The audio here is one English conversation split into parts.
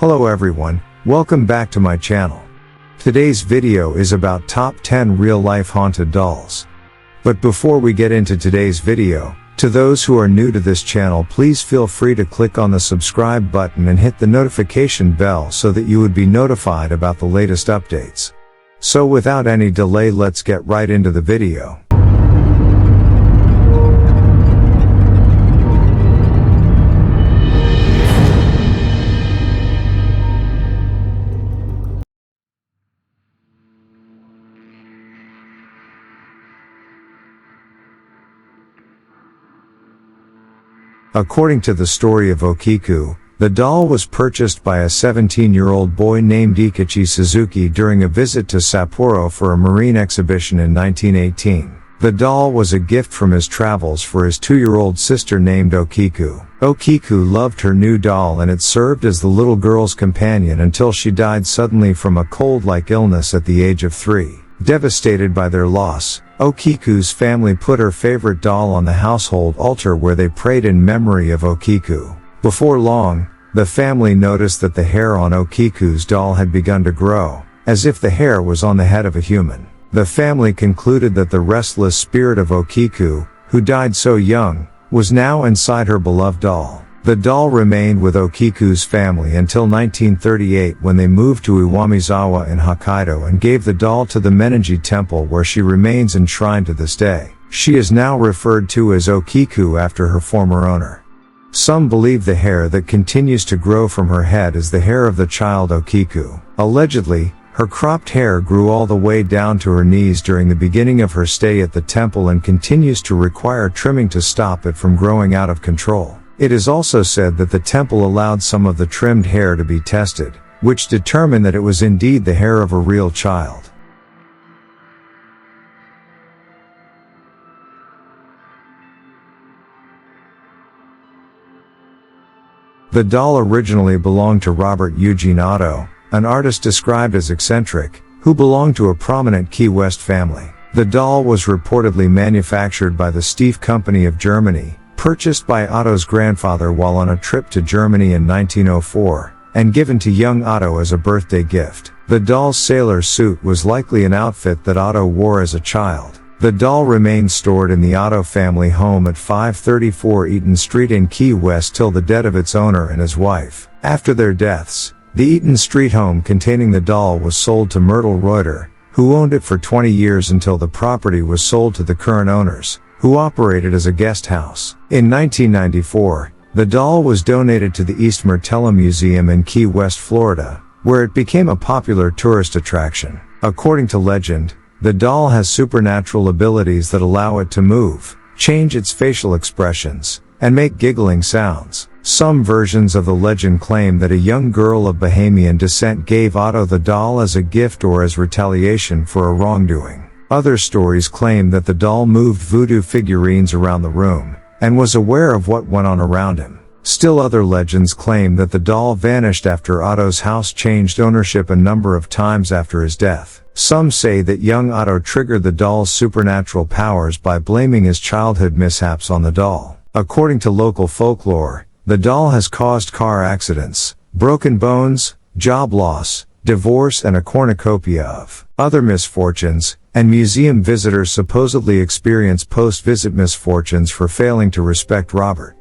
Hello everyone, welcome back to my channel. Today's video is about top 10 real-life haunted dolls. But before we get into today's video, to those who are new to this channel, please feel free to click on the subscribe button and hit the notification bell so that you would be notified about the latest updates. So without any delay, let's get right into the video. According to the story of Okiku, the doll was purchased by a 17-year-old boy named Ikechi Suzuki during a visit to Sapporo for a marine exhibition in 1918. The doll was a gift from his travels for his 2-year-old sister named Okiku. Okiku loved her new doll and it served as the little girl's companion until she died suddenly from a cold-like illness at the age of 3. Devastated by their loss, Okiku's family put her favorite doll on the household altar where they prayed in memory of Okiku. Before long, the family noticed that the hair on Okiku's doll had begun to grow, as if the hair was on the head of a human. The family concluded that the restless spirit of Okiku, who died so young, was now inside her beloved doll. The doll remained with Okiku's family until 1938 when they moved to Iwamizawa in Hokkaido and gave the doll to the Meninji Temple where she remains enshrined to this day. She is now referred to as Okiku after her former owner. Some believe the hair that continues to grow from her head is the hair of the child Okiku. Allegedly, her cropped hair grew all the way down to her knees during the beginning of her stay at the temple and continues to require trimming to stop it from growing out of control. It is also said that the temple allowed some of the trimmed hair to be tested, which determined that it was indeed the hair of a real child. The doll originally belonged to Robert Eugene Otto, an artist described as eccentric, who belonged to a prominent Key West family. The doll was reportedly manufactured by the Steiff Company of Germany, purchased by Otto's grandfather while on a trip to Germany in 1904, and given to young Otto as a birthday gift. The doll's sailor suit was likely an outfit that Otto wore as a child. The doll remained stored in the Otto family home at 534 Eaton Street in Key West till the death of its owner and his wife. After their deaths, the Eaton Street home containing the doll was sold to Myrtle Reuter, who owned it for 20 years until the property was sold to the current owners, who operated as a guest house. In 1994, the doll was donated to the East Mertella Museum in Key West, Florida, where it became a popular tourist attraction. According to legend, the doll has supernatural abilities that allow it to move, change its facial expressions, and make giggling sounds. Some versions of the legend claim that a young girl of Bahamian descent gave Otto the doll as a gift or as retaliation for a wrongdoing. Other stories claim that the doll moved voodoo figurines around the room, and was aware of what went on around him. Still other legends claim that the doll vanished after Otto's house changed ownership a number of times after his death. Some say that young Otto triggered the doll's supernatural powers by blaming his childhood mishaps on the doll. According to local folklore, the doll has caused car accidents, broken bones, job loss, divorce and a cornucopia of other misfortunes, and museum visitors supposedly experience post-visit misfortunes for failing to respect Robert.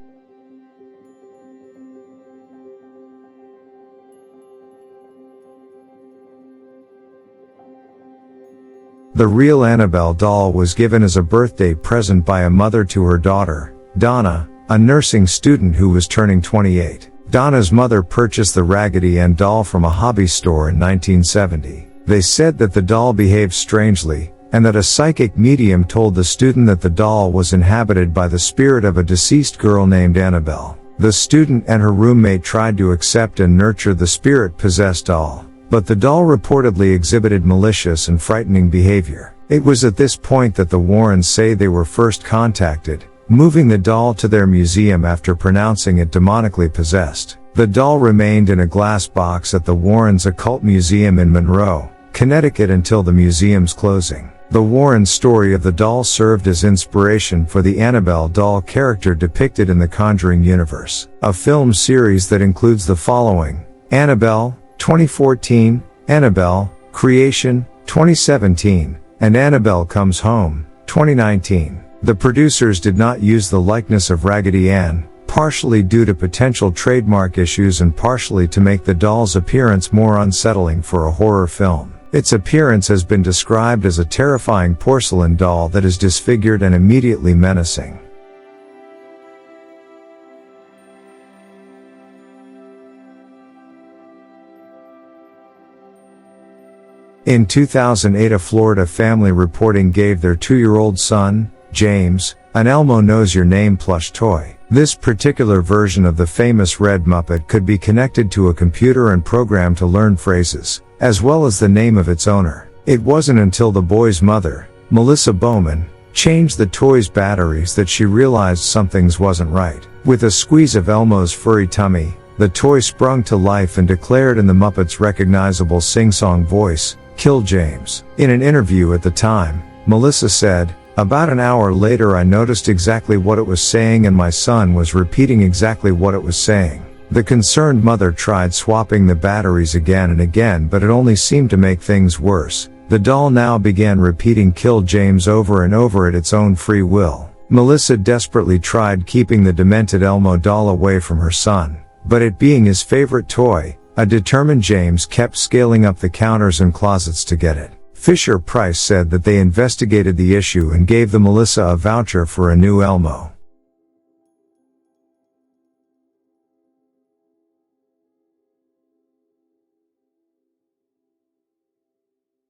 The real Annabelle doll was given as a birthday present by a mother to her daughter, Donna, a nursing student who was turning 28. Donna's mother purchased the Raggedy Ann doll from a hobby store in 1970. They said that the doll behaved strangely, and that a psychic medium told the student that the doll was inhabited by the spirit of a deceased girl named Annabelle. The student and her roommate tried to accept and nurture the spirit-possessed doll, but the doll reportedly exhibited malicious and frightening behavior. It was at this point that the Warrens say they were first contacted, moving the doll to their museum after pronouncing it demonically possessed. The doll remained in a glass box at the Warrens Occult Museum in Monroe, Connecticut until the museum's closing. The Warrens' story of the doll served as inspiration for the Annabelle doll character depicted in the Conjuring universe, a film series that includes the following: Annabelle, 2014, Annabelle, Creation, 2017, and Annabelle Comes Home, 2019. The producers did not use the likeness of Raggedy Ann, partially due to potential trademark issues and partially to make the doll's appearance more unsettling for a horror film. Its appearance has been described as a terrifying porcelain doll that is disfigured and immediately menacing. In 2008, a Florida family reporting gave their 2-year-old son, James, an Elmo Knows Your Name plush toy. This particular version of the famous Red Muppet could be connected to a computer and programmed to learn phrases, as well as the name of its owner. It wasn't until the boy's mother, Melissa Bowman, changed the toy's batteries that she realized something wasn't right. With a squeeze of Elmo's furry tummy, the toy sprung to life and declared in the Muppets' recognizable sing-song voice, "Kill James." In an interview at the time, Melissa said, "About an hour later I noticed exactly what it was saying and my son was repeating exactly what it was saying." The concerned mother tried swapping the batteries again and again, but it only seemed to make things worse. The doll now began repeating "Kill James" over and over at its own free will. Melissa desperately tried keeping the demented Elmo doll away from her son, but it being his favorite toy, a determined James kept scaling up the counters and closets to get it. Fisher-Price said that they investigated the issue and gave the Melissa a voucher for a new Elmo.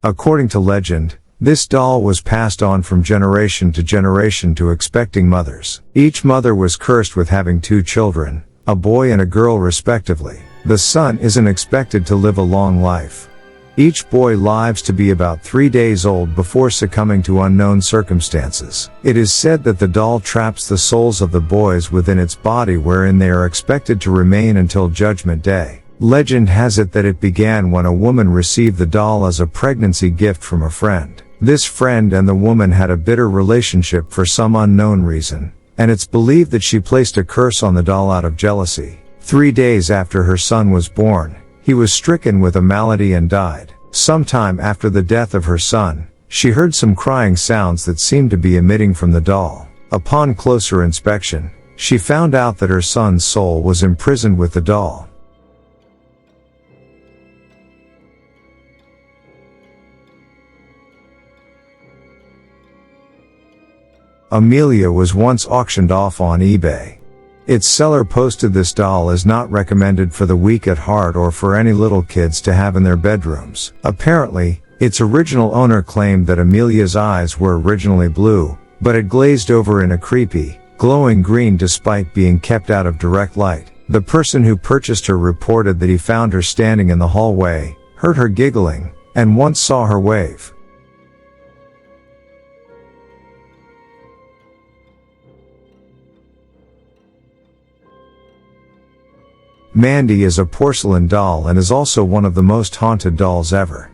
According to legend, this doll was passed on from generation to generation to expecting mothers. Each mother was cursed with having 2 children, a boy and a girl respectively. The son isn't expected to live a long life. Each boy lives to be about 3 days old before succumbing to unknown circumstances. It is said that the doll traps the souls of the boys within its body, wherein they are expected to remain until Judgment Day. Legend has it that it began when a woman received the doll as a pregnancy gift from a friend. This friend and the woman had a bitter relationship for some unknown reason, and it's believed that she placed a curse on the doll out of jealousy. 3 days after her son was born, he was stricken with a malady and died. Sometime after the death of her son, she heard some crying sounds that seemed to be emitting from the doll. Upon closer inspection, she found out that her son's soul was imprisoned with the doll. Amelia was once auctioned off on eBay. Its seller posted, "This doll is not recommended for the weak at heart or for any little kids to have in their bedrooms." Apparently, its original owner claimed that Amelia's eyes were originally blue, but it glazed over in a creepy, glowing green despite being kept out of direct light. The person who purchased her reported that he found her standing in the hallway, heard her giggling, and once saw her wave. Mandy is a porcelain doll and is also one of the most haunted dolls ever.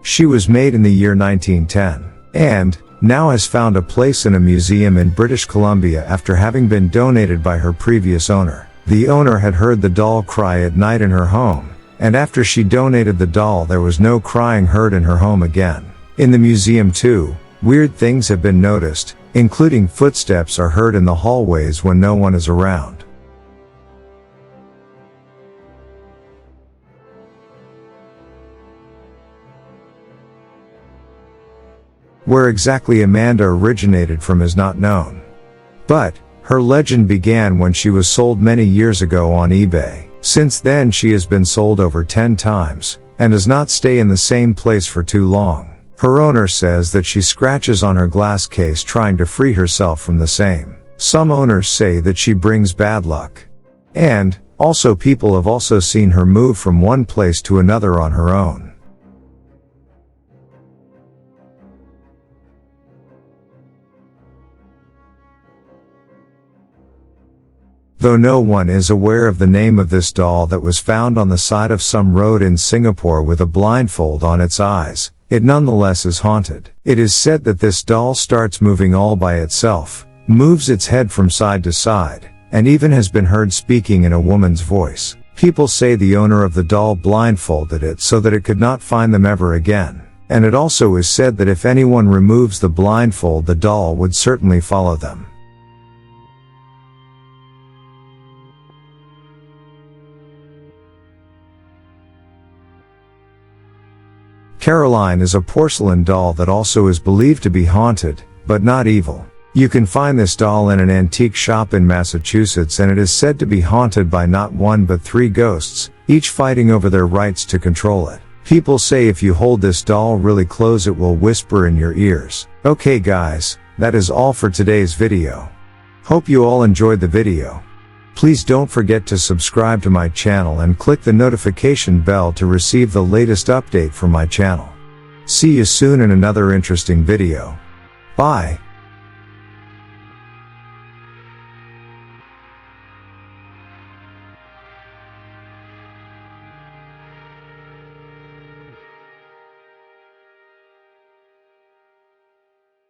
She was made in the year 1910, and now has found a place in a museum in British Columbia after having been donated by her previous owner. The owner had heard the doll cry at night in her home, and after she donated the doll there was no crying heard in her home again. In the museum too, weird things have been noticed, including footsteps are heard in the hallways when no one is around. Where exactly Amanda originated from is not known. But her legend began when she was sold many years ago on eBay. Since then she has been sold over 10 times, and does not stay in the same place for too long. Her owner says that she scratches on her glass case trying to free herself from the same. Some owners say that she brings bad luck. And also people have also seen her move from one place to another on her own. Though no one is aware of the name of this doll that was found on the side of some road in Singapore with a blindfold on its eyes, it nonetheless is haunted. It is said that this doll starts moving all by itself, moves its head from side to side, and even has been heard speaking in a woman's voice. People say the owner of the doll blindfolded it so that it could not find them ever again. And it also is said that if anyone removes the blindfold, the doll would certainly follow them. Caroline is a porcelain doll that also is believed to be haunted, but not evil. You can find this doll in an antique shop in Massachusetts, and it is said to be haunted by not one but 3 ghosts, each fighting over their rights to control it. People say if you hold this doll really close, it will whisper in your ears. Okay guys, that is all for today's video. Hope you all enjoyed the video. Please don't forget to subscribe to my channel and click the notification bell to receive the latest update from my channel. See you soon in another interesting video. Bye.